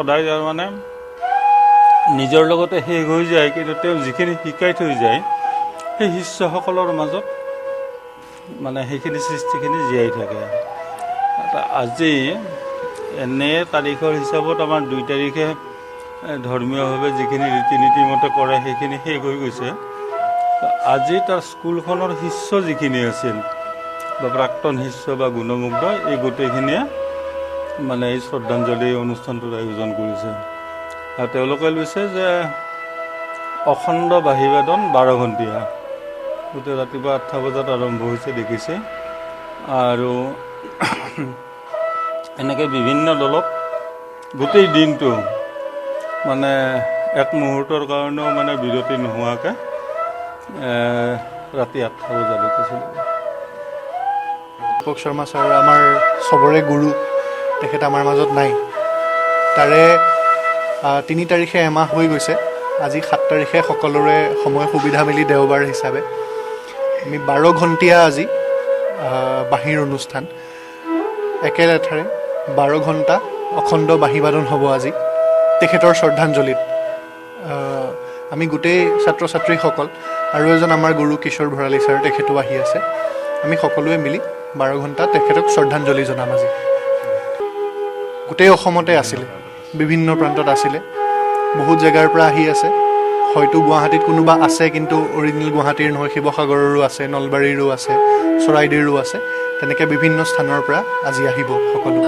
সদায় মানে নিজৰ লগতে শেষ হৈ যায়, কিন্তু তেওঁ যিখিনি শিকাই থৈ যায় সেই শিষ্যসকলৰ মাজত মানে সেইখিনি সৃষ্টিখিনি জীয়াই থাকে। আজি এনে তাৰিখৰ হিচাপত আমাৰ 2 তাৰিখে ধৰ্মীয়ভাৱে যিখিনি ৰীতি নীতি মতে কৰে সেইখিনি শেষ হৈ গৈছে। আজি তাৰ স্কুলখনৰ শিষ্য যিখিনি আছিল বা প্ৰাক্তন শিষ্য বা গুণমুগ্ধ, এই গোটেইখিনিয়ে মানে এই শ্ৰদ্ধাঞ্জলি অনুষ্ঠানটোৰ আয়োজন কৰিছে। আৰু তেওঁলোকে লৈছে যে অখণ্ড বাহিবাদন 12 ঘণ্টীয়া, গোটেই ৰাতিপুৱা 8টা বজাত আৰম্ভ হৈছে দেখিছে। আৰু এনেকৈ বিভিন্ন দলত গোটেই দিনটো মানে এক মুহূৰ্তৰ কাৰণেও মানে বিৰতি নোহোৱাকৈ ৰাতি 8টা বজালৈকে চলিব। দীপক শৰ্মা ছাৰ আমাৰ চবৰে গুৰু, তেখেত আমাৰ মাজত নাই। তাৰে 3 তাৰিখে এমাহ হৈ গৈছে, আজি 7 তাৰিখে সকলোৰে সময় সুবিধা মিলি দেওবাৰ হিচাপে আমি 12 ঘণ্টীয়া আজি বাঁহীৰ অনুষ্ঠান, একেলেঠাৰে 12 ঘণ্টা অখণ্ড বাঁহীবাদন হ'ব আজি তেখেতৰ শ্ৰদ্ধাঞ্জলিত। আমি গোটেই ছাত্ৰ ছাত্ৰীসকল আৰু এজন আমাৰ গুৰু কিশোৰ ভৰালী ছাৰ, তেখেতো আহি আছে, আমি সকলোৱে মিলি 12 ঘণ্টা তেখেতক শ্ৰদ্ধাঞ্জলি জনাম। আজি গোটেই অসমতে আছিলে, বিভিন্ন প্ৰান্তত আছিলে, বহুত জেগাৰ পৰা আহি আছে। হয়তো গুৱাহাটীত কোনোবা আছে, কিন্তু অৰিজিনেল গুৱাহাটীৰ নহয়, শিৱসাগৰৰো আছে, নলবাৰীৰো আছে, চৰাইদেউৰো আছে, তেনেকৈ বিভিন্ন স্থানৰ পৰা আজি আহিব সকলো।